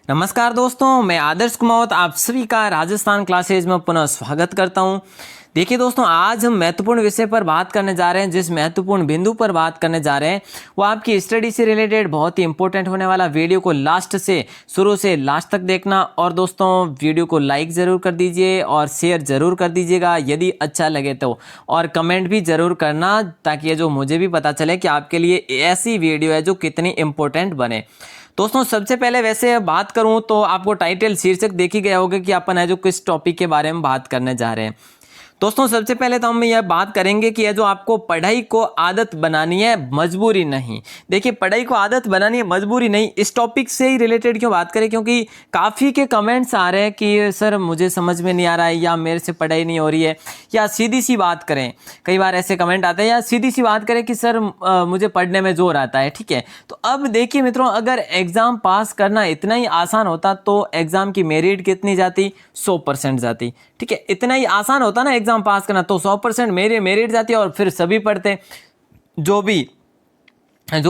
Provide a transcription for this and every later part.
नमस्कार दोस्तों, मैं आदर्श कुमावत आप सभी का राजस्थान क्लासेज में पुनः स्वागत करता हूं। देखिए दोस्तों, आज हम महत्वपूर्ण विषय पर बात करने जा रहे हैं। जिस महत्वपूर्ण बिंदु पर बात करने जा रहे हैं वो आपकी स्टडी से रिलेटेड बहुत ही इंपॉर्टेंट होने वाला। वीडियो को लास्ट से शुरू से लास्ट तक देखना और दोस्तों वीडियो को लाइक ज़रूर कर दीजिए और शेयर ज़रूर कर दीजिएगा यदि अच्छा लगे तो, और कमेंट भी ज़रूर करना ताकि ये जो मुझे भी पता चले कि आपके लिए ऐसी वीडियो है जो कितनी इंपॉर्टेंट बने। दोस्तों सबसे पहले वैसे बात करूं तो आपको टाइटल शीर्षक देख ही गया होगा कि अपन है जो किस टॉपिक के बारे में बात करने जा रहे हैं। दोस्तों सबसे पहले तो हम यह बात करेंगे कि यह जो आपको पढ़ाई को आदत बनानी है, मजबूरी नहीं। देखिए, पढ़ाई को आदत बनानी है, मजबूरी नहीं। इस टॉपिक से ही रिलेटेड क्यों बात करें, क्योंकि काफ़ी के कमेंट्स आ रहे हैं कि सर मुझे समझ में नहीं आ रहा है, या मेरे से पढ़ाई नहीं हो रही है, या सीधी सी बात करें, कई बार ऐसे कमेंट आते हैं, या सीधी सी बात करें कि सर मुझे पढ़ने में जोर आता है। ठीक है, तो अब देखिए मित्रों, अगर एग्ज़ाम पास करना इतना ही आसान होता तो एग्ज़ाम की मेरिट कितनी जाती? 100% जाती। ठीक है, इतना ही आसान होता ना एग्जाम पास करना तो 100% मेरिट जाती है और फिर सभी पढ़ते। जो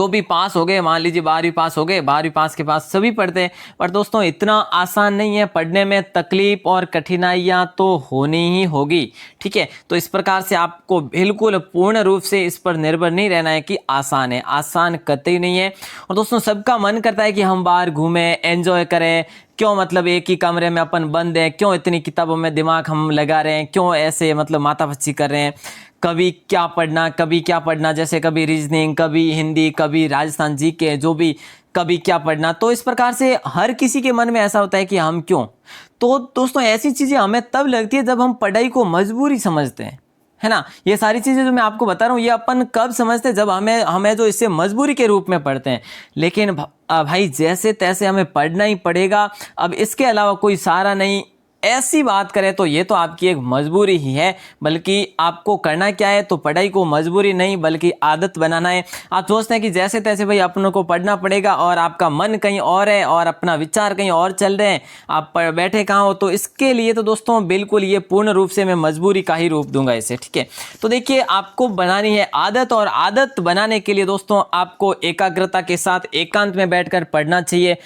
भी पास हो गए, मान लीजिए 12वीं पास हो गए, 12वीं पास के पास सभी पढ़ते हैं। पर दोस्तों इतना आसान नहीं है, पढ़ने में तकलीफ और कठिनाइयाँ तो होनी ही होगी। ठीक है, तो इस प्रकार से आपको बिल्कुल पूर्ण रूप से इस पर निर्भर नहीं रहना है कि आसान है, आसान कतई नहीं है। और दोस्तों सबका मन करता है कि हम बाहर घूमें, एंजॉय करें। क्यों मतलब एक ही कमरे में अपन बंद हैं, क्यों इतनी किताबों में दिमाग हम लगा रहे हैं, क्यों ऐसे मतलब माथापच्ची कर रहे हैं, कभी क्या पढ़ना कभी क्या पढ़ना, जैसे कभी रीजनिंग, कभी हिंदी, कभी राजस्थान जीके, जो भी कभी क्या पढ़ना। तो इस प्रकार से हर किसी के मन में ऐसा होता है कि हम क्यों। तो दोस्तों ऐसी चीज़ें हमें तब लगती है जब हम पढ़ाई को मजबूरी समझते हैं, है ना। ये सारी चीज़ें जो मैं आपको बता रहा हूँ ये अपन कब समझते हैं, जब हमें जो इससे मजबूरी के रूप में पढ़ते हैं। लेकिन भाई जैसे तैसे हमें पढ़ना ही पड़ेगा, अब इसके अलावा कोई सहारा नहीं, ऐसी बात करें तो ये तो आपकी एक मजबूरी ही है। बल्कि आपको करना क्या है, तो पढ़ाई को मजबूरी नहीं बल्कि आदत बनाना है। आप सोचते हैं कि जैसे तैसे भाई अपनों को पढ़ना पड़ेगा और आपका मन कहीं और है और अपना विचार कहीं और चल रहे हैं, आप बैठे कहाँ हो। तो इसके लिए तो दोस्तों बिल्कुल ये पूर्ण रूप से मैं मजबूरी का ही रूप दूंगा इसे। ठीक है, तो देखिए आपको बनानी है आदत, और आदत बनाने के लिए दोस्तों आपको एकाग्रता के साथ एकांत में बैठकर पढ़ना चाहिए।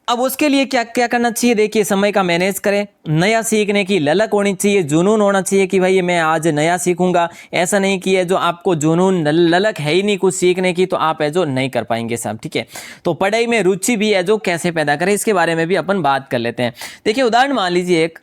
अब उसके लिए क्या क्या करना चाहिए, देखिए समय का मैनेज करें, नया सीखने की ललक होनी चाहिए, जुनून होना चाहिए कि भाई मैं आज नया सीखूंगा। ऐसा नहीं कि है जो आपको जुनून ललक है ही नहीं कुछ सीखने की, तो आप है जो नहीं कर पाएंगे सब। ठीक है, तो पढ़ाई में रुचि भी है जो कैसे पैदा करें, इसके बारे में भी अपन बात कर लेते हैं। देखिए उदाहरण मान लीजिए, एक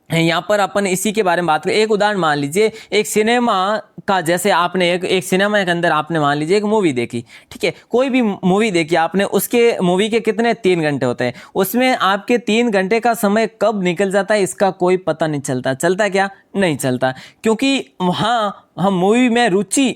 यहाँ पर अपन इसी के बारे में बात करें। एक उदाहरण मान लीजिए, एक सिनेमा का, जैसे आपने एक सिनेमा के अंदर आपने मान लीजिए एक मूवी देखी। ठीक है, कोई भी मूवी देखी आपने, उसके मूवी के कितने 3 घंटे होते हैं, उसमें आपके 3 घंटे का समय कब निकल जाता है इसका कोई पता नहीं चलता। चलता क्या? नहीं चलता, क्योंकि वहाँ हम मूवी में रुचि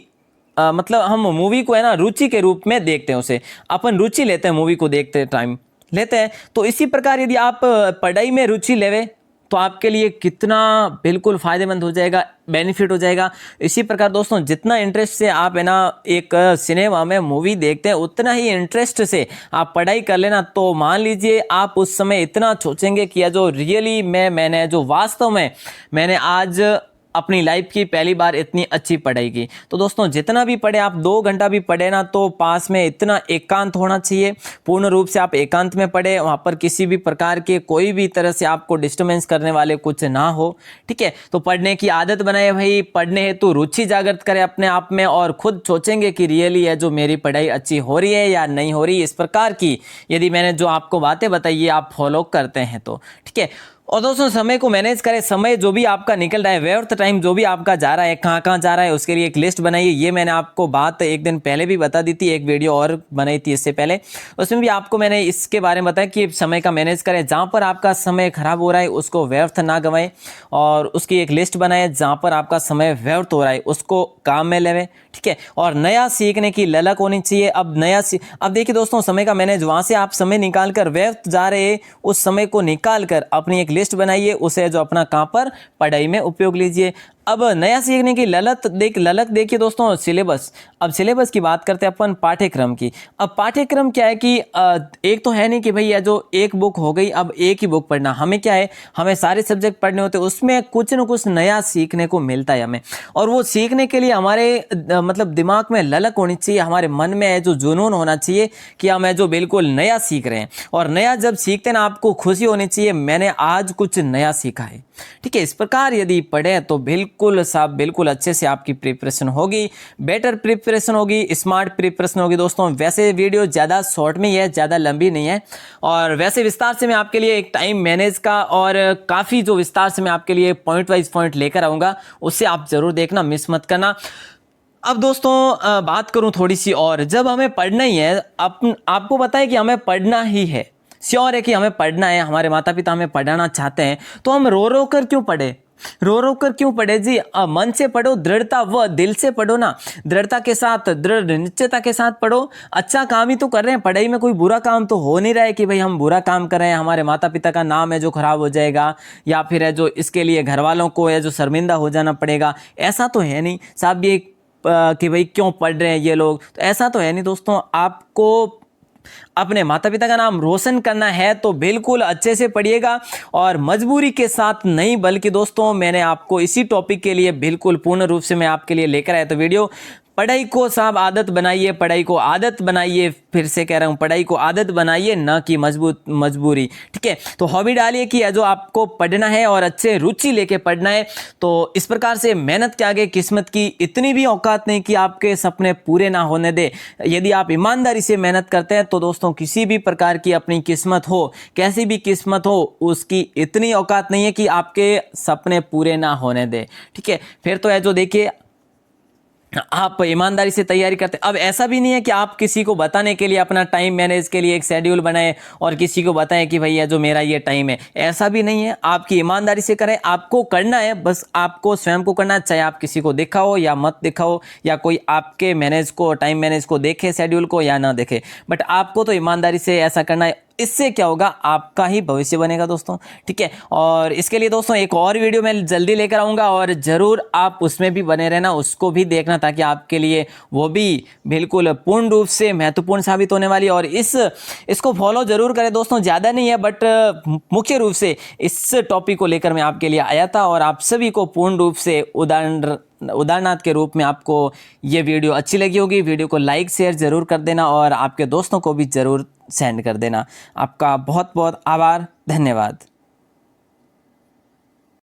मतलब हम मूवी को है ना रुचि के रूप में देखते हैं, उसे अपन रुचि लेते हैं, मूवी को देखते टाइम लेते हैं। तो इसी प्रकार यदि आप पढ़ाई में रुचि लेवे तो आपके लिए कितना बिल्कुल फायदेमंद हो जाएगा, बेनिफिट हो जाएगा। इसी प्रकार दोस्तों जितना इंटरेस्ट से आप है ना एक सिनेमा में मूवी देखते हैं, उतना ही इंटरेस्ट से आप पढ़ाई कर लेना। तो मान लीजिए आप उस समय इतना सोचेंगे कि जो रियली मैंने जो वास्तव में मैंने आज अपनी लाइफ की पहली बार इतनी अच्छी पढ़ाई की। तो दोस्तों जितना भी पढ़े, आप 2 घंटा भी पढ़े ना, तो पास में इतना एकांत होना चाहिए, पूर्ण रूप से आप एकांत में पढ़े, वहाँ पर किसी भी प्रकार के कोई भी तरह से आपको डिस्टर्बेंस करने वाले कुछ ना हो। ठीक है, तो पढ़ने की आदत बनाए भाई, पढ़ने हेतु रुचि जागृत करें अपने आप में, और खुद सोचेंगे कि रियली है जो मेरी पढ़ाई अच्छी हो रही है या नहीं हो रही। इस प्रकार की यदि मैंने जो आपको बातें बताई ये आप फॉलो करते हैं तो ठीक है। और दोस्तों समय को मैनेज करें, समय जो भी आपका निकल रहा है, व्यर्थ टाइम जो भी आपका जा रहा है, कहाँ कहाँ जा रहा है, उसके लिए एक लिस्ट बनाइए। ये मैंने आपको बात एक दिन पहले भी बता दी थी, एक वीडियो और बनाई थी इससे पहले, उसमें भी आपको मैंने इसके बारे में बताया कि समय का मैनेज करें। जहाँ पर आपका समय खराब हो रहा है उसको व्यर्थ ना गंवाएं, और उसकी एक लिस्ट बनाएं। जहाँ पर आपका समय व्यर्थ हो रहा है उसको काम में लेवें। ठीक है, और नया सीखने की ललक होनी चाहिए। अब देखिए दोस्तों, समय का मैनेज, वहाँ से आप समय निकाल कर व्यर्थ जा रहे, उस समय को निकाल कर अपनी एक लिस्ट बनाइए, उसे जो अपना कहाँ पर पढ़ाई में उपयोग लीजिए। अब नया सीखने की ललक देखिए दोस्तों सिलेबस। अब सिलेबस की बात करते हैं अपन पाठ्यक्रम की। अब पाठ्यक्रम क्या है कि एक तो है नहीं कि भैया जो एक बुक हो गई अब एक ही बुक पढ़ना, हमें क्या है हमें सारे सब्जेक्ट पढ़ने होते हैं, उसमें कुछ न कुछ नया सीखने को मिलता है हमें। और वो सीखने के लिए हमारे मतलब दिमाग में ललक होनी चाहिए, हमारे मन में है जो जुनून होना चाहिए कि हम जो बिल्कुल नया सीख रहे हैं। और नया जब सीखते हैं ना आपको खुशी होनी चाहिए, मैंने आज कुछ नया सीखा है। ठीक है, इस प्रकार यदि पढ़े तो बिल्कुल साहब बिल्कुल अच्छे से आपकी प्रिपरेशन होगी, बेटर प्रिपरेशन होगी, स्मार्ट प्रिपरेशन होगी दोस्तों। वैसे वीडियो ज़्यादा शॉर्ट में ही है, ज़्यादा लंबी नहीं है। और वैसे विस्तार से मैं आपके लिए एक टाइम मैनेज का और काफ़ी जो विस्तार से मैं आपके लिए पॉइंट वाइज पॉइंट लेकर आऊँगा, उससे आप ज़रूर देखना, मिस मत करना। अब दोस्तों बात करूं थोड़ी सी और, जब हमें पढ़ना ही है, आपको पता है कि हमें पढ़ना ही है, श्योर है कि हमें पढ़ना है, हमारे माता पिता हमें पढ़ाना चाहते हैं, तो हम रो रो कर क्यों पढ़े, रो रो कर क्यों पढ़े जी? मन से पढ़ो, दृढ़ता व दिल से पढ़ो ना, दृढ़ता के साथ, दृढ़ निश्चयता के साथ पढ़ो। अच्छा काम ही तो कर रहे हैं, पढ़ाई में कोई बुरा काम तो हो नहीं रहा है कि भाई हम बुरा काम कर रहे हैं, हमारे माता पिता का नाम है जो खराब हो जाएगा, या फिर है जो इसके लिए घर वालों को है जो शर्मिंदा हो जाना पड़ेगा, ऐसा तो है नहीं साहब। ये कि भाई क्यों पढ़ रहे हैं ये लोग, तो ऐसा तो है नहीं दोस्तों। आपको अपने माता पिता का नाम रोशन करना है तो बिल्कुल अच्छे से पढ़िएगा, और मजबूरी के साथ नहीं, बल्कि दोस्तों मैंने आपको इसी टॉपिक के लिए बिल्कुल पूर्ण रूप से मैं आपके लिए लेकर आया तो वीडियो। पढ़ाई को साहब आदत बनाइए, पढ़ाई को आदत बनाइए, फिर से कह रहा हूँ पढ़ाई को आदत बनाइए, ना कि मजबूरी। ठीक है, तो हॉबी डालिए कि जो आपको पढ़ना है और अच्छे रुचि लेके पढ़ना है। तो इस प्रकार से मेहनत के आगे किस्मत की इतनी भी औकात नहीं कि आपके सपने पूरे ना होने दे। यदि आप ईमानदारी से मेहनत करते हैं तो दोस्तों किसी भी प्रकार की अपनी किस्मत हो, कैसी भी किस्मत हो, उसकी इतनी औकात नहीं है कि आपके सपने पूरे ना होने दे। ठीक है, फिर तो है जो देखिए आप ईमानदारी से तैयारी करते हैं। अब ऐसा भी नहीं है कि आप किसी को बताने के लिए अपना टाइम मैनेज के लिए एक शेड्यूल बनाएं और किसी को बताएं कि भैया जो मेरा ये टाइम है, ऐसा भी नहीं है। आपकी ईमानदारी से करें, आपको करना है, बस आपको स्वयं को करना है, चाहे आप किसी को दिखाओ या मत दिखाओ, या कोई आपके मैनेज को, टाइम मैनेज को देखे, शेड्यूल को या ना देखे, बट आपको तो ईमानदारी से ऐसा करना है। इससे क्या होगा, आपका ही भविष्य बनेगा दोस्तों। ठीक है, और इसके लिए दोस्तों एक और वीडियो मैं जल्दी लेकर आऊँगा, और ज़रूर आप उसमें भी बने रहना, उसको भी देखना, ताकि आपके लिए वो भी बिल्कुल पूर्ण रूप से महत्वपूर्ण साबित होने वाली। और इसको फॉलो जरूर करें दोस्तों, ज़्यादा नहीं है बट मुख्य रूप से इस टॉपिक को लेकर मैं आपके लिए आया था, और आप सभी को पूर्ण रूप से उदाहरणार्थ के रूप में आपको ये वीडियो अच्छी लगी होगी। वीडियो को लाइक शेयर ज़रूर कर देना, और आपके दोस्तों को भी ज़रूर सेंड कर देना। आपका बहुत बहुत आभार, धन्यवाद।